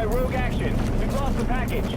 by rogue action. We've lost the package.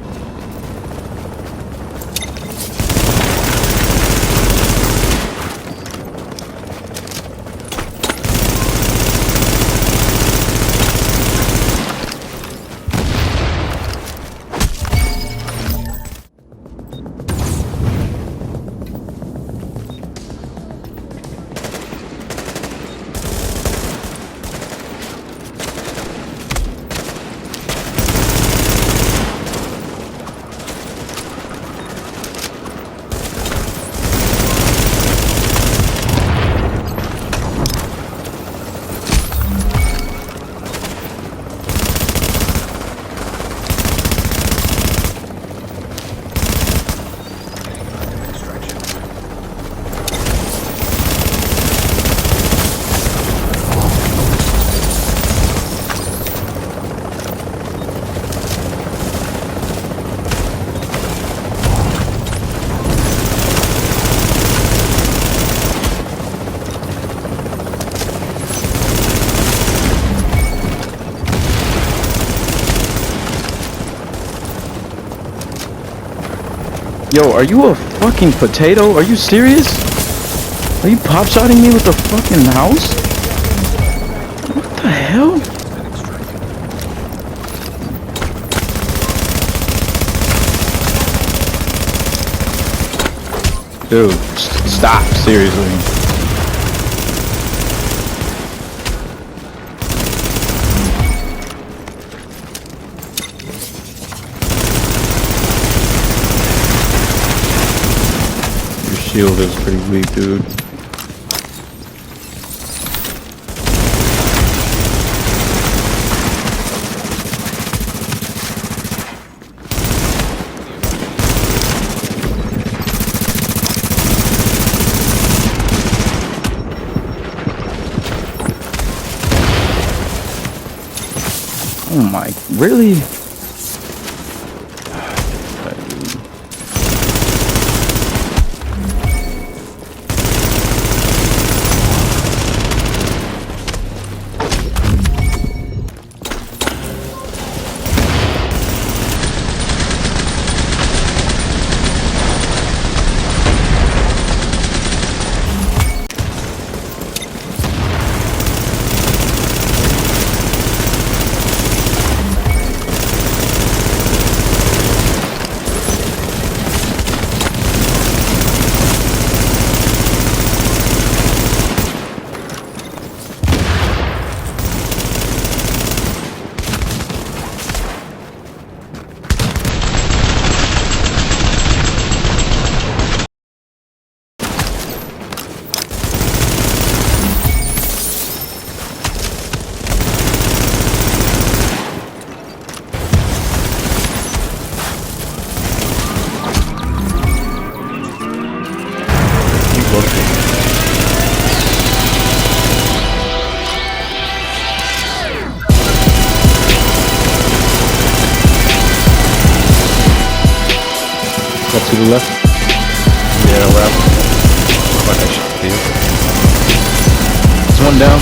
Yo, are you a fucking potato? Are you serious? Are you pop-shotting me with the fucking house? What the hell? Dude, stop, seriously. Shield is pretty weak, dude. Oh my, really? To the left? Yeah, left. Looks like I should see it. There's one down.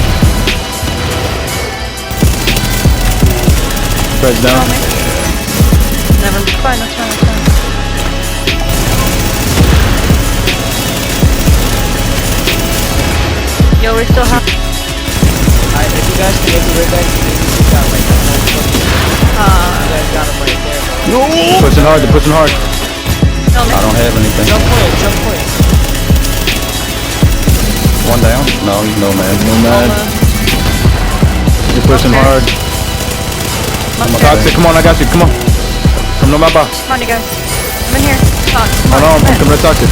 Fred's down. Never mind. Fine, that's fine, that's fine. Yo, we still have... Alright, if you guys can get the way back, you got like that one fucking... You guys got him right there, bro. No! Pushing hard, they're pushing hard. Tell me. I don't have anything. Jump point, jump point. One down? No, he's no man. No man. You're pushing Okay. hard. Toxic, come on, I got you, come on. Come to my box. Come on, you guys. I'm in here. Talk. Come Hold on, on, I'm coming to Toxic.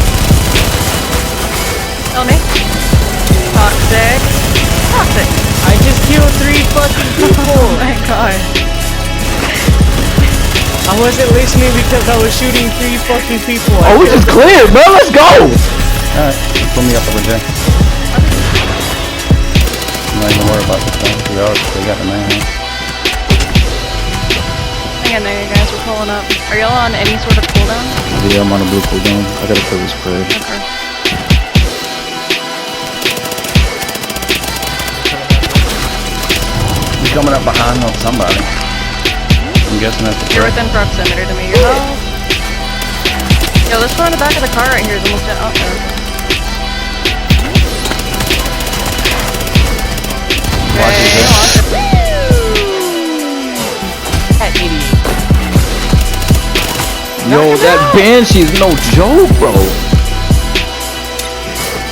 Tell me. Toxic. Toxic. I just killed 3 fucking people. Oh my god. I wasn't listening because I was shooting 3 fucking people. Oh, we just cleared, bro, let's go! Alright, put me up over there. I'm not even worried about this thing. They got the man. Hang in there, you guys. We're pulling up. Are y'all on any sort of cooldown? Yeah, I'm on a blue cooldown. I gotta kill this Fred. Okay. He's coming up behind on somebody. I'm guessing that's the You're truck. within proximity to me. You're not. Yo, this one in the back of the car right here is almost dead. Oh, no. Watch it, Okay, Zach. That idiot. Yo, that Banshee's no joke, bro.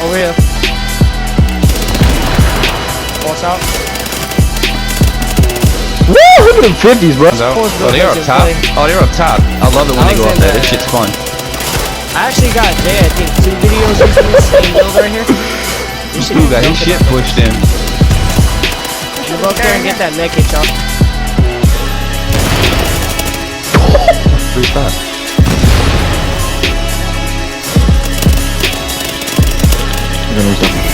Over here. False out. Woo! Look at them 50s, bro. Oh, they're up top. Oh, they're up top. I love it when they go up there. This shit's fun. I actually got Jay, I think, 2 videos using this same build right here. You should Dude got his shit pushed in. You go up there and get that neck hit, y'all. 3 spots. You're gonna lose something.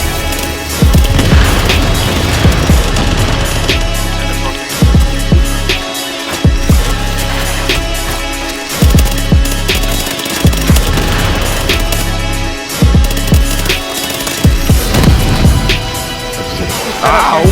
Ow!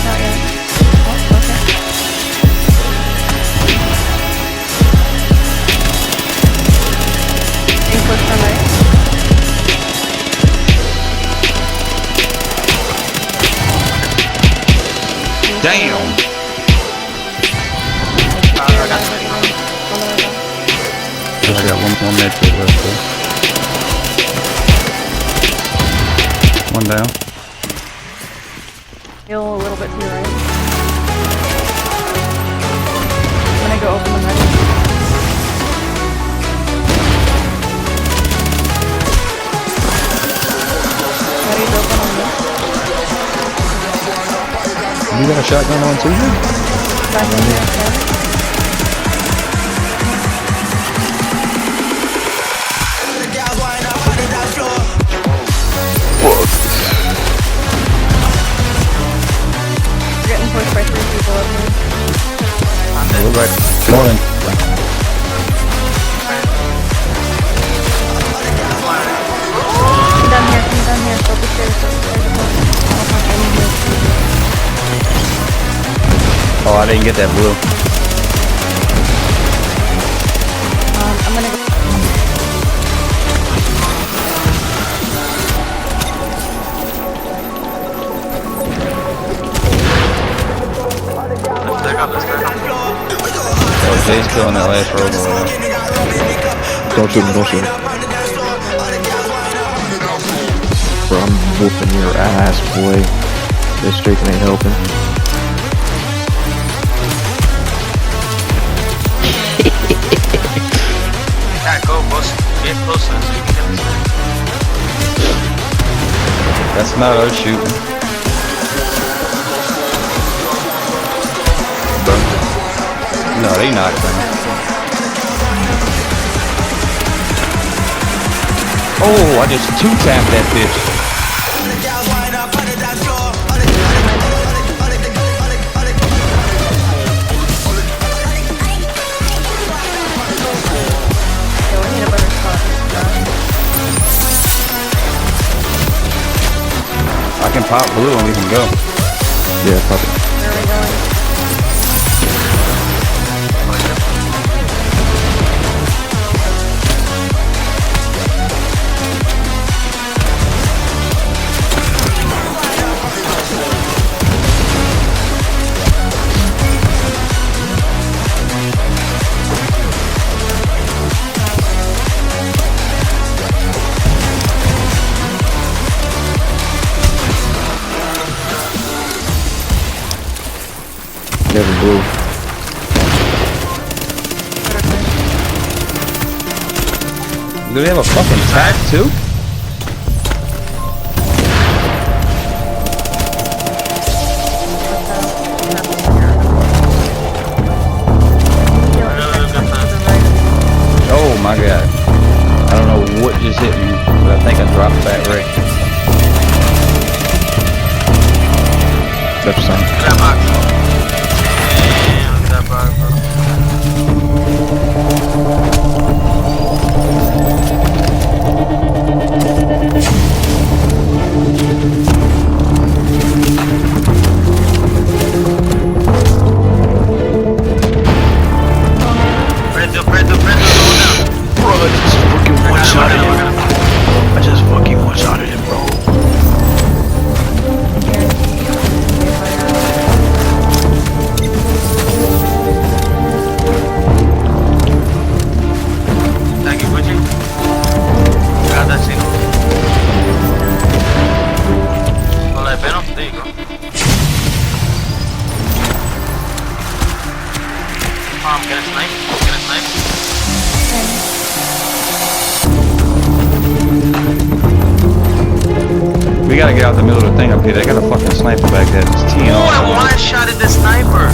Not yet. Oh, okay. Being pushed from right. Damn! I got one more med kit left, though. One down. Heal a little bit to your right. I'm gonna go open the med. Ready to open on this? You got a shotgun on too? Back in here, okay? We're getting pushed by 3 people up here. Look right. Morning. Come down here, come down here. Go up the stairs, go up the stairs. I don't have any heals. Oh, I didn't get that blue. I'm gonna go. Oh, Jay's killing that last road over there. Don't shoot me, don't shoot me. Bro, I'm whooping your ass, boy. This streak ain't helping. Go, boss. Get closer so you can get this. That's not us shooting. No, they knocked him. Oh, I just 2-tapped that bitch. Yeah, we need a better spot. I can pop blue and we can go. Yeah, pop it. Where are we going? Never blue. Do they have a fucking tag too? Oh my god. I don't know what just hit me, but I think I dropped that right. That's the same. Grab box. car, bro. Prendo, slow down. Bro, I just fucking I one-shotted got him. him. I just fucking one-shotted him, bro. Thank you, Gucci. Got that shit. Well, I bet there you go. I'm gonna snipe. We gotta get out the middle of the thing up here. They got a fucking sniper back there. Just teeing Oh, off. I one-shotted the sniper.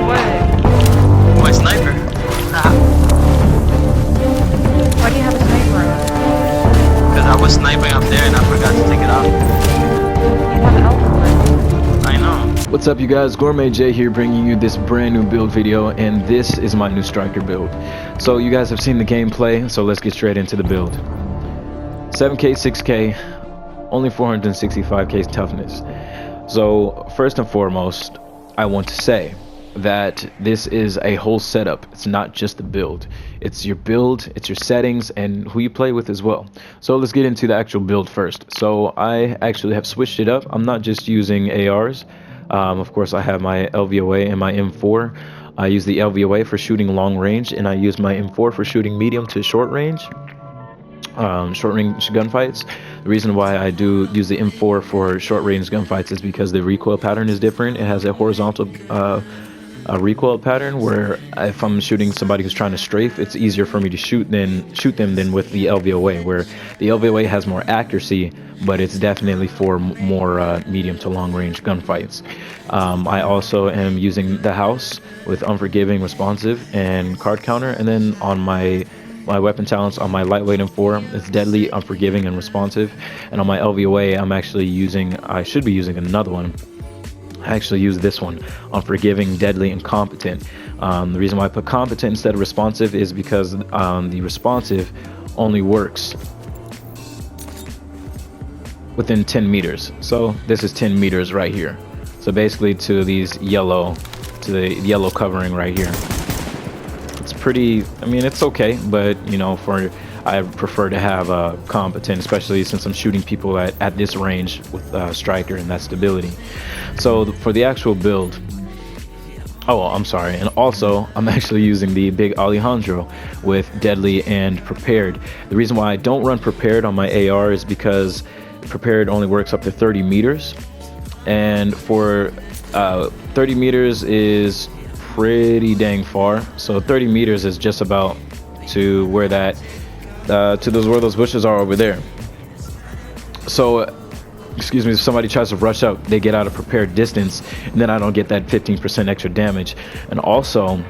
What? My sniper. Why do you have a sniper? Because I was sniping up there and I forgot to take it off. You have an alpha. I know. What's up, you guys? Gourmet J here, bringing you this brand new build video, and this is my new striker build. So you guys have seen the gameplay, so let's get straight into the build. 7k, 6k, only 465k toughness. So first and foremost, I want to say that this is a whole setup. It's not just the build. It's your build, it's your settings, and who you play with as well. So let's get into the actual build first. So I actually have switched it up. I'm not just using ARs. Of course, I have my LVOA and my M4. I use the LVOA for shooting long range, and I use my M4 for shooting medium to short range. Short range gunfights. The reason why I do use the M4 for short range gunfights is because the recoil pattern is different. It has a horizontal recoil pattern where if I'm shooting somebody who's trying to strafe, it's easier for me to shoot them than with the LVOA, where the LVOA has more accuracy, but it's definitely for more medium to long range gunfights. I also am using the house with unforgiving, responsive, and card counter, and then on my weapon talents on my lightweight M4, it's deadly, unforgiving, and responsive. And on my LVOA, I should be using another one. I actually use this one, unforgiving, deadly, and competent. The reason why I put competent instead of responsive is because the responsive only works within 10 meters. So this is 10 meters right here. So basically to the yellow covering right here. It's pretty, I mean, it's okay, but you know, I prefer to have a competent, especially since I'm shooting people at this range with striker and that stability. So for the actual build, I'm sorry, and also I'm actually using the big Alejandro with deadly and prepared. The reason why I don't run prepared on my AR is because prepared only works up to 30 meters, and for 30 meters is pretty dang far. So 30 meters is just about to where where those bushes are over there. So excuse me, if somebody tries to rush up, they get out of prepared distance, and then I don't get that 15% extra damage. And also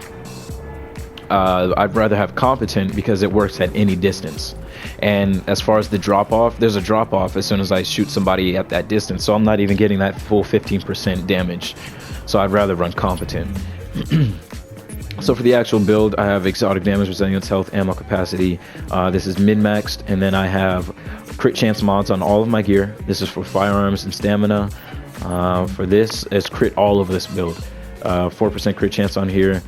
I'd rather have competent because it works at any distance. And as far as the drop off, there's a drop off as soon as I shoot somebody at that distance, so I'm not even getting that full 15% damage. So I'd rather run competent. So for the actual build, I have exotic damage, resilience, health, ammo capacity. This is min-maxed, and then I have crit chance mods on all of my gear. This is for firearms and stamina. For this, it's crit all of this build. 4% crit chance on here.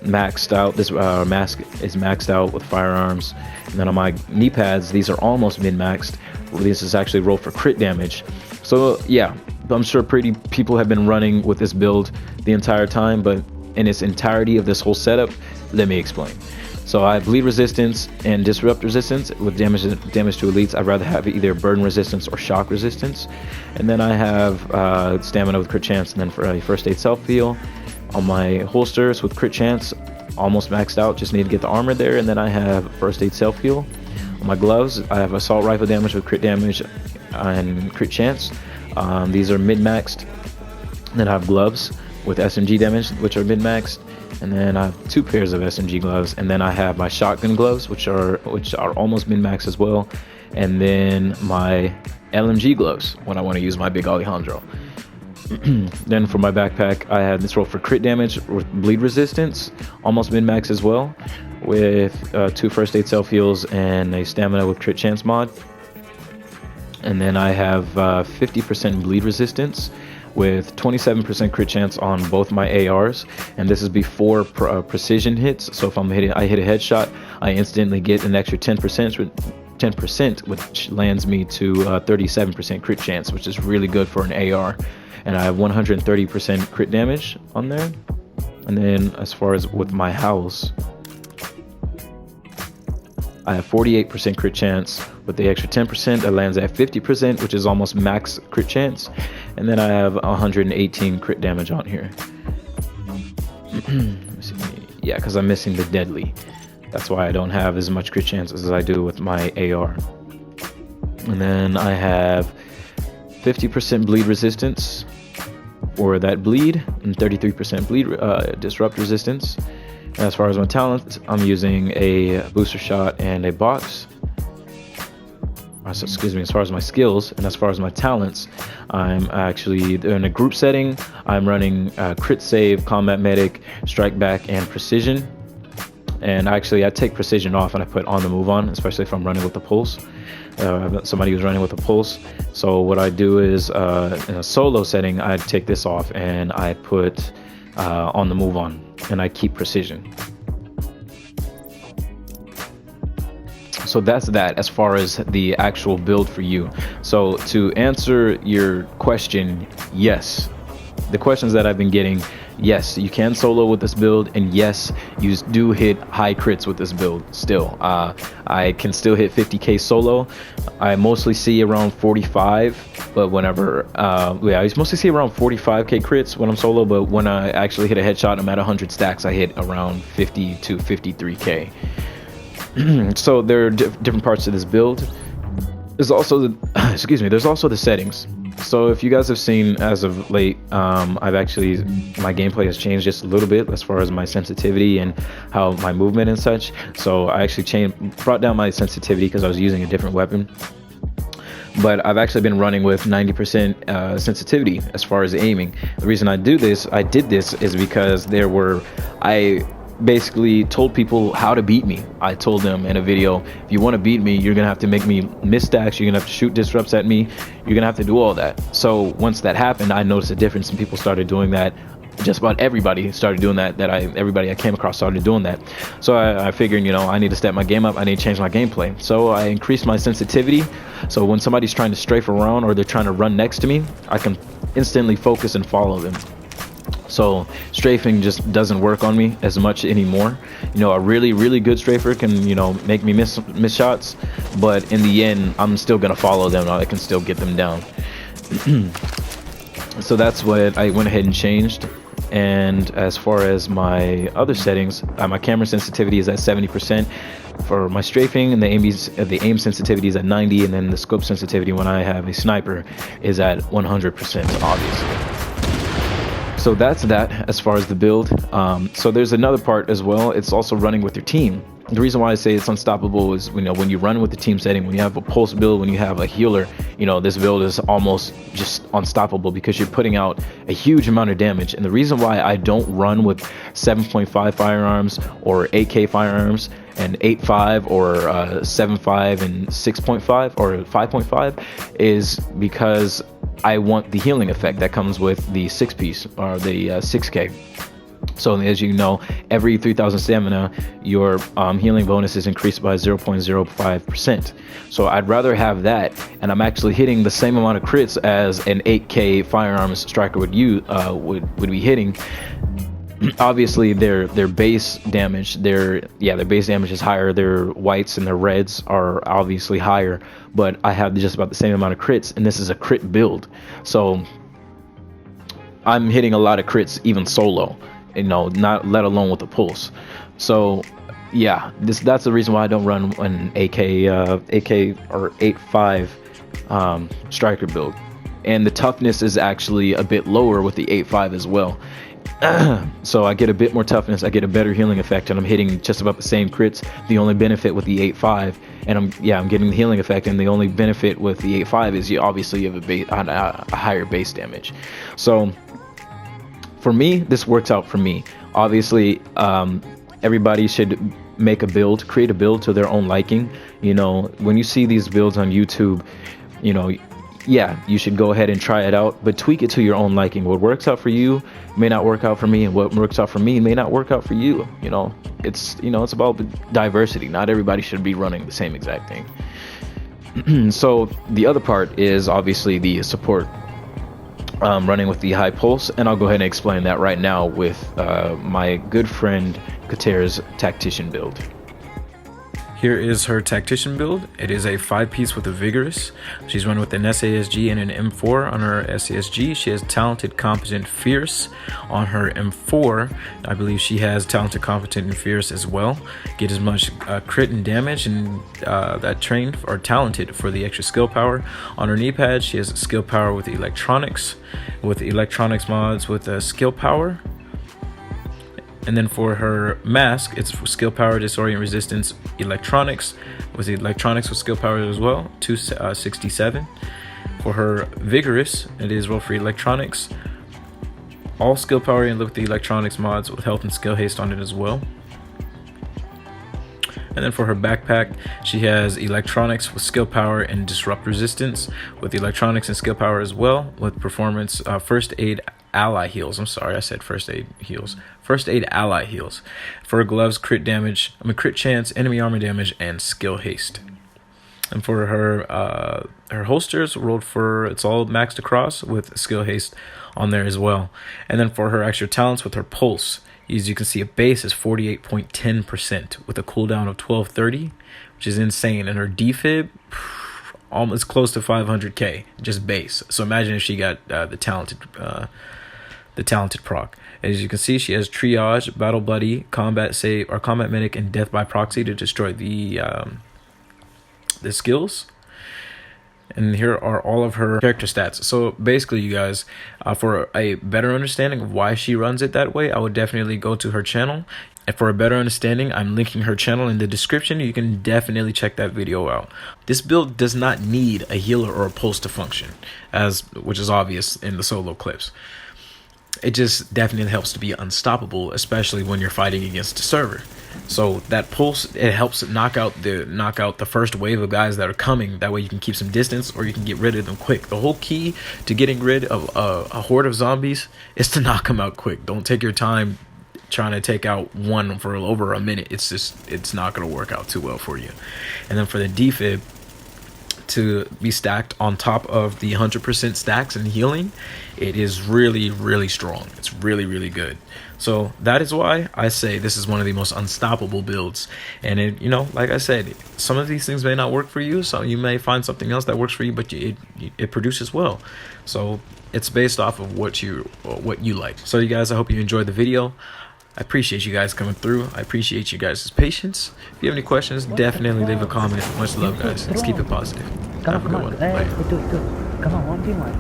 Maxed out. This mask is maxed out with firearms. And then on my knee pads, these are almost min-maxed. This is actually rolled for crit damage. So yeah, I'm sure pretty people have been running with this build the entire time, but in its entirety of this whole setup, let me explain. So I have bleed resistance and disrupt resistance with damage to elites. I'd rather have either burn resistance or shock resistance. And then I have stamina with crit chance, and then for a first aid self heal. On my holsters with crit chance, almost maxed out, just need to get the armor there. And then I have first aid self heal. On my gloves, I have assault rifle damage with crit damage and crit chance. These are mid-maxed. Then I have gloves with SMG damage, which are mid-maxed, and then I have 2 pairs of SMG gloves, and then I have my shotgun gloves, which are almost min-maxed as well, and then my LMG gloves when I want to use my big Alejandro. Then for my backpack, I had this roll for crit damage with bleed resistance, almost min-max as well, with 2 first aid self heals and a stamina with crit chance mod. And then I have 50% bleed resistance with 27% crit chance on both my ARs, and this is before precision hits. So if I hit a headshot, I instantly get an extra 10%, which lands me to 37% crit chance, which is really good for an AR. And I have 130% crit damage on there. And then as far as with my house, I have 48% crit chance with the extra 10%. That lands at 50%, which is almost max crit chance. And then I have 118 crit damage on here. Let me see. Yeah, because I'm missing the deadly. That's why I don't have as much crit chance as I do with my AR. And then I have 50% bleed resistance for that bleed, and 33% bleed disrupt resistance. As far as my talents, I'm using a booster shot and a box. Excuse me, as far as my skills, and as far as my talents, I'm actually in a group setting. I'm running crit save, combat medic, strike back, and precision. And actually, I take precision off and I put on the move on, especially if I'm running with the pulse. Somebody who's running with a pulse. So what I do is, in a solo setting, I take this off and I put on the move on, and I keep precision. So that's that as far as the actual build for you. So to answer your question, yes, the questions that I've been getting, yes, you can solo with this build, and yes, you do hit high crits with this build still. I can still hit 50k solo. I mostly see around 45, but whenever I mostly see around 45k crits when I'm solo, but when I actually hit a headshot, I'm at 100 stacks, I hit around 50 to 53k. So there are different parts to this build. There's also the there's also the settings. So if you guys have seen as of late, I've actually, my gameplay has changed just a little bit as far as my sensitivity and how my movement and such. So I actually brought down my sensitivity because I was using a different weapon. But I've actually been running with 90% sensitivity as far as aiming. The reason I did this is because I basically told people how to beat me. I told them in a video, if you want to beat me, you're gonna have to make me miss stacks, you're gonna have to shoot disrupts at me, you're gonna have to do all that. So once that happened, I noticed a difference, and people started doing that. Just about everybody started doing that. Everybody I came across started doing that. So I figured, I need to step my game up. I need to change my gameplay. So I increased my sensitivity. So when somebody's trying to strafe around or they're trying to run next to me, I can instantly focus and follow them. So strafing just doesn't work on me as much anymore. A really, really good strafer can, make me miss shots, but in the end, I'm still gonna follow them. I can still get them down. So that's what I went ahead and changed. And as far as my other settings, my camera sensitivity is at 70% for my strafing, and the aim sensitivity is at 90, and then the scope sensitivity when I have a sniper is at 100%, obviously. So that's that as far as the build. So there's another part as well. It's also running with your team. The reason why I say it's unstoppable is, when you run with the team setting, when you have a pulse build, when you have a healer, this build is almost just unstoppable because you're putting out a huge amount of damage. And the reason why I don't run with 7.5 firearms or 8K firearms and 8.5 or 7.5 and 6.5 or 5.5 is because I want the healing effect that comes with the 6-piece or the 6K. So as you know, every 3,000 stamina, your healing bonus is increased by 0.05%. So I'd rather have that, and I'm actually hitting the same amount of crits as an 8K firearms striker would be hitting. Obviously, their base damage, their base damage is higher. Their whites and their reds are obviously higher, but I have just about the same amount of crits, and this is a crit build. So I'm hitting a lot of crits even solo. Not let alone with the pulse. So yeah, that's the reason why I don't run an AK or 8.5 striker build. and the toughness is actually a bit lower with the 8.5 as well. So I get a bit more toughness, I get a better healing effect, and I'm hitting just about the same crits. The only benefit with the 8.5, and I'm getting the healing effect, and the only benefit with the 8.5 is you obviously have a higher base damage. So for me, this works out for me. Obviously, everybody should make a build, create a build to their own liking. You know, when you see these builds on YouTube, you know, yeah, you should go ahead and try it out, but tweak it to your own liking. What works out for you may not work out for me, and what works out for me may not work out for you. You know, it's about diversity. Not everybody should be running the same exact thing. So the other part is obviously the support, running with the high pulse, and I'll go ahead and explain that right now with my good friend Kater's tactician build. Here is her tactician build. It is a 5-piece with a vigorous. She's run with an SASG and an M4 on her SASG. She has talented, competent, fierce on her M4. I believe she has talented, competent, and fierce as well. Get as much crit and damage, and that trained or talented for the extra skill power. On her knee pad, she has skill power with electronics mods with skill power. And then for her mask, it's for skill power, disorient resistance, electronics with skill power as well, 267. For her vigorous, it is roll for electronics, all skill power, and with the electronics mods with health and skill haste on it as well. And then for her backpack, she has electronics with skill power and disrupt resistance with electronics and skill power as well, with performance, first aid ally heals. I'm sorry, I said first aid heals. First aid ally heals. For her gloves, crit damage, crit chance, enemy armor damage, and skill haste. And for her holsters, rolled for, it's all maxed across with skill haste on there as well. And then for her extra talents with her pulse, as you can see, a base is 48.10% with a cooldown of 1230, which is insane. And her defib, almost close to 500k, just base. So imagine if she got the talented proc. As you can see, she has triage, battle buddy, combat save, or combat medic, and death by proxy to destroy the skills. And here are all of her character stats. So basically, you guys, for a better understanding of why she runs it that way, I would definitely go to her channel. And for a better understanding, I'm linking her channel in the description. You can definitely check that video out. This build does not need a healer or a pulse to function, which is obvious in the solo clips. It just definitely helps to be unstoppable, especially when you're fighting against a server. So that pulse, it helps knock out the first wave of guys that are coming. That way you can keep some distance, or you can get rid of them quick. The whole key to getting rid of a horde of zombies is to knock them out quick. Don't take your time trying to take out one for over a minute. It's not going to work out too well for you. And then for the defib, to be stacked on top of the 100% stacks and healing, it is really, really strong. It's really, really good. So that is why I say this is one of the most unstoppable builds. And it, like I said, some of these things may not work for you, so you may find something else that works for you, but it produces well. So it's based off of what you like. So you guys, I hope you enjoyed the video. I appreciate you guys coming through. I appreciate you guys' patience. If you have any questions, definitely leave a comment. Much love, guys. Let's keep it positive. Have a good one. Bye. Come on, 1v1.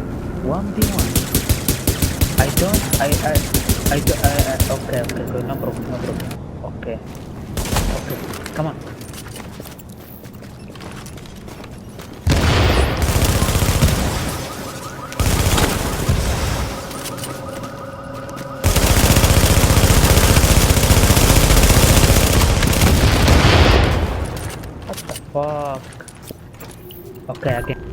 Okay, no problem. Okay, come on. Fuck. Okay, again.